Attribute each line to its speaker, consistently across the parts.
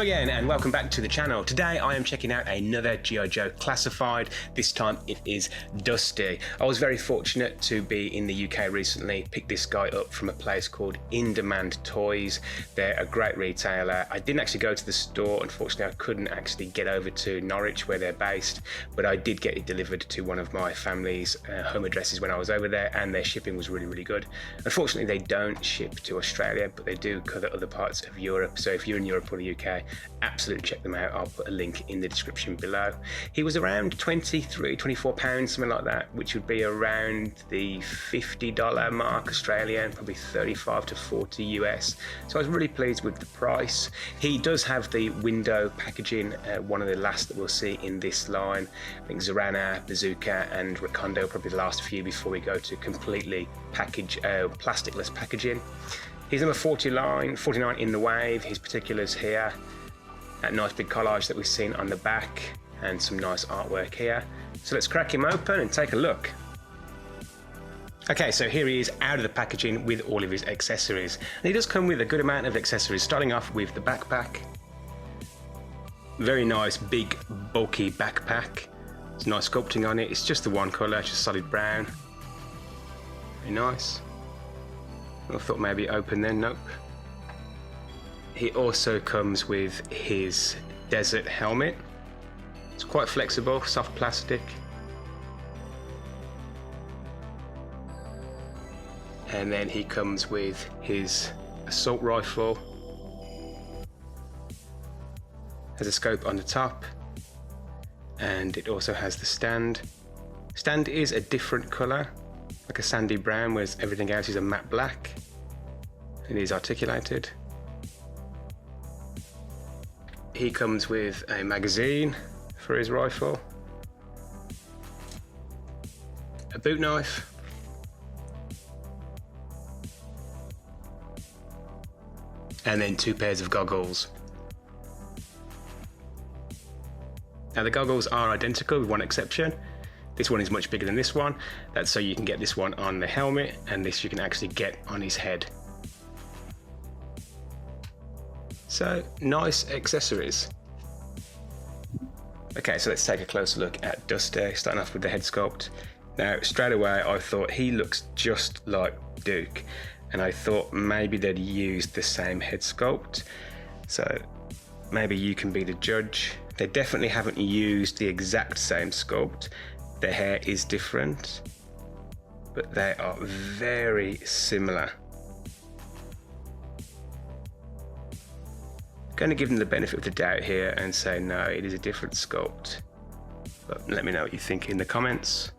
Speaker 1: Hello again and welcome back to the channel. Today I am checking out another G.I. Joe Classified. This time it is Dusty. I was very fortunate to be in the UK recently, picked this guy up from a place called In Demand Toys. They're a great retailer. I didn't actually go to the store, unfortunately I couldn't actually get over to Norwich where they're based, but I did get it delivered to one of my family's home addresses when I was over there, and their shipping was really good. Unfortunately they don't ship to Australia, but they do cover other parts of Europe, so if you're in Europe or the UK, absolutely check them out. I'll put a link in the description below. He was around £23-24, something like that, which would be around the $50 mark Australian, probably 35 to 40 US. So I was really pleased with the price. He does have the window packaging, one of the last that we'll see in this line. I think Zorana, Bazooka and Recondo probably the last few before we go to completely plasticless packaging. He's number 49 in the wave. His particulars here. That nice big collage that we've seen on the back and some nice artwork here. So let's crack him open and take a look. Okay, so here he is out of the packaging with all of his accessories. And he does come with a good amount of accessories, starting off with the backpack. Very nice, big, bulky backpack. There's nice sculpting on it. It's just the one colour, just solid brown. Very nice. I thought maybe open then, nope. He also comes with his desert helmet. It's quite flexible, soft plastic. And then he comes with his assault rifle. Has a scope on the top. And it also has the stand. Stand is a different colour, like a sandy brown, whereas everything else is a matte black. It is articulated. He comes with a magazine for his rifle, a boot knife, and then 2 pairs of goggles. Now the goggles are identical with one exception. This one is much bigger than this one. That's so you can get this one on the helmet, and this you can actually get on his head. So, nice accessories. Okay, so let's take a closer look at Dusty, starting off with the head sculpt. Now, straight away, I thought he looks just like Duke, and I thought maybe they'd used the same head sculpt. So, maybe you can be the judge. They definitely haven't used the exact same sculpt. Their hair is different, but they are very similar. Going to give them the benefit of the doubt here and say no, it is a different sculpt. But let me know what you think in the comments.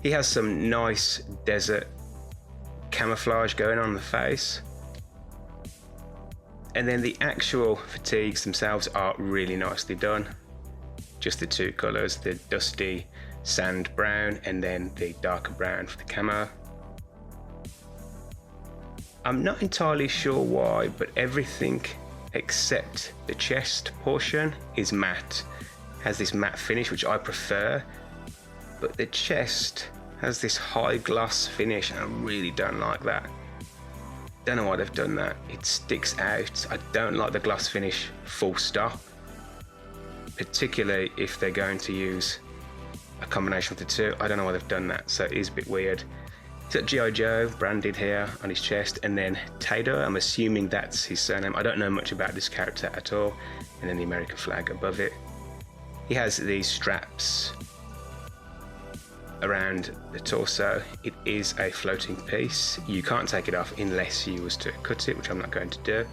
Speaker 1: He has some nice desert camouflage going on the face. And then the actual fatigues themselves are really nicely done. Just the 2 colours, the dusty sand brown and then the darker brown for the camo. I'm not entirely sure why, but everything except the chest portion is matte. Has this matte finish, which I prefer, but the chest has this high gloss finish and I really don't like that. Don't know why they've done that. It sticks out. I don't like the gloss finish full stop, particularly if they're going to use a combination of the two. I don't know why they've done that, so it is a bit weird. He's got G.I. Joe branded here on his chest, and then Tato, I'm assuming that's his surname. I don't know much about this character at all. And then the American flag above it. He has these straps around the torso. It is a floating piece. You can't take it off unless you was to cut it, which I'm not going to do.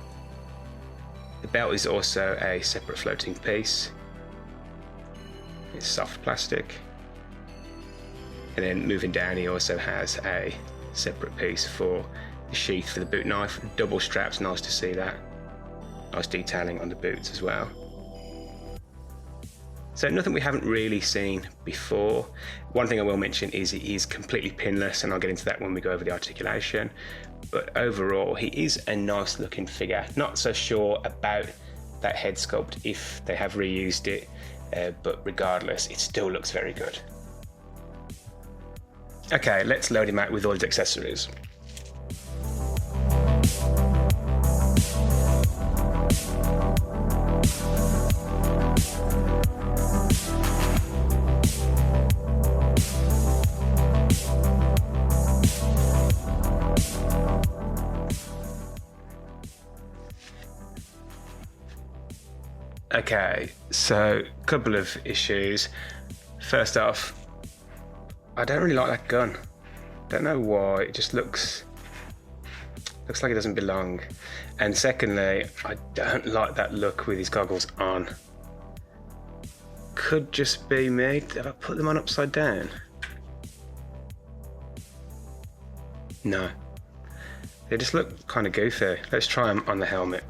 Speaker 1: The belt is also a separate floating piece. It's soft plastic. And then moving down, he also has a separate piece for the sheath for the boot knife. Double straps, nice to see that. Nice detailing on the boots as well. So nothing we haven't really seen before. One thing I will mention is he is completely pinless, and I'll get into that when we go over the articulation. But overall, he is a nice looking figure. Not so sure about that head sculpt if they have reused it, but regardless, it still looks very good. Okay, let's load him out with all his accessories. Okay, so a couple of issues. First off, I don't really like that gun. Don't know why, it just looks like it doesn't belong. And secondly, I don't like that look with his goggles on. Could just be me. Have I put them on upside down? No. They just look kind of goofy. Let's try them on the helmet.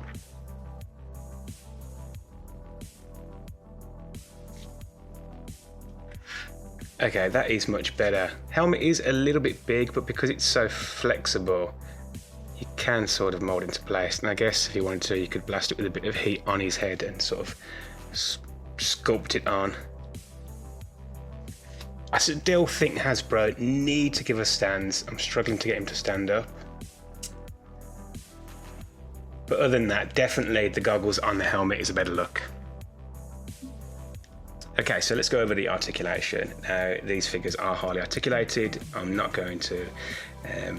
Speaker 1: Okay, that is much better. Helmet is a little bit big, but because it's so flexible, you can sort of mold into place. And I guess if you wanted to, you could blast it with a bit of heat on his head and sort of sculpt it on. I still think Hasbro need to give us stands. I'm struggling to get him to stand up. But other than that, definitely the goggles on the helmet is a better look. Okay, so let's go over the articulation. Now, these figures are highly articulated. I'm not going to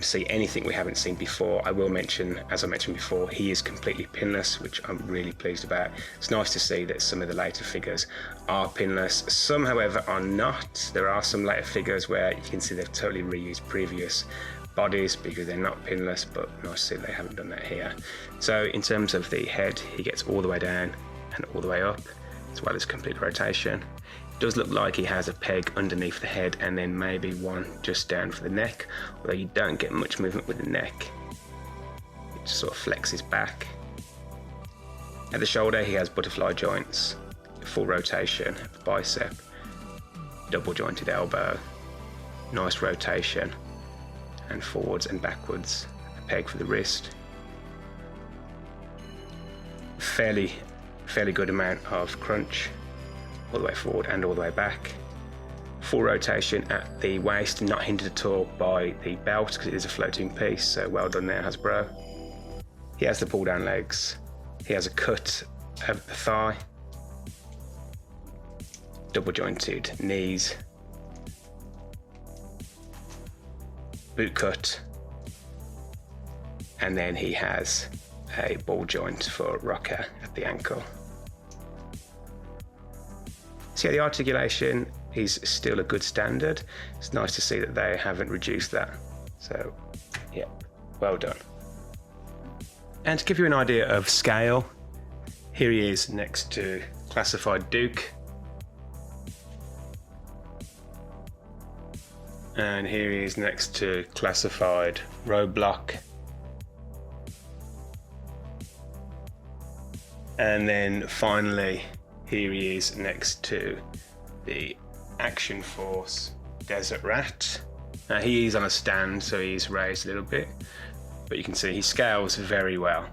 Speaker 1: see anything we haven't seen before. I will mention, as I mentioned before, he is completely pinless, which I'm really pleased about. It's nice to see that some of the later figures are pinless. Some, however, are not. There are some later figures where you can see they've totally reused previous bodies because they're not pinless, but nice to see they haven't done that here. So in terms of the head, he gets all the way down and all the way up, as well as complete rotation. It does look like he has a peg underneath the head and then maybe one just down for the neck, although you don't get much movement with the neck. It just sort of flexes back. At the shoulder he has butterfly joints, full rotation at the bicep, double jointed elbow, nice rotation, and forwards and backwards, a peg for the wrist. Fairly good amount of crunch, all the way forward and all the way back. Full rotation at the waist, not hindered at all by the belt because it is a floating piece, so well done there, Hasbro. He has the pull down legs. He has a cut of the thigh, double jointed knees, boot cut, and then he has a ball joint for rocker at the ankle. So yeah, the articulation is still a good standard. It's nice to see that they haven't reduced that. So yeah, well done. And to give you an idea of scale, here he is next to Classified Duke. And here he is next to Classified Roadblock. And then finally, here he is next to the Action Force Desert Rat. Now he is on a stand, so he's raised a little bit, but you can see he scales very well.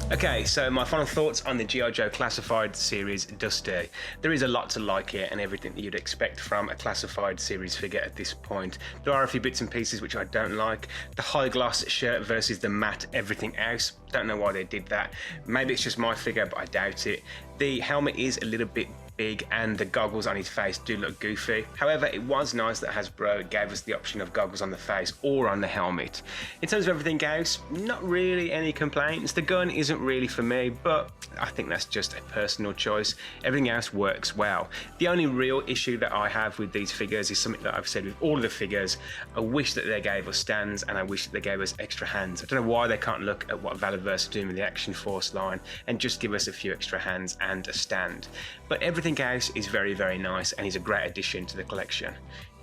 Speaker 1: Okay, so my final thoughts on the G.I. Joe Classified series Dusty. There is a lot to like here and everything that you'd expect from a Classified series figure at this point. There are a few bits and pieces which I don't like. The high gloss shirt versus the matte everything else. Don't know why they did that. Maybe it's just my figure, but I doubt it. The helmet is a little bit big and the goggles on his face do look goofy. However, it was nice that Hasbro gave us the option of goggles on the face or on the helmet. In terms of everything else, not really any complaints. The gun isn't really for me, but I think that's just a personal choice. Everything else works well. The only real issue that I have with these figures is something that I've said with all of the figures. I wish that they gave us stands and I wish that they gave us extra hands. I don't know why they can't look at what Valorverse are doing with the Action Force line and just give us a few extra hands and a stand. But everything else is very, very nice and is a great addition to the collection.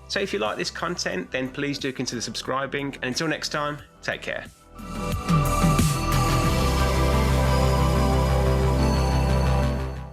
Speaker 1: So if you like this content, then please do consider subscribing, and until next time, take care.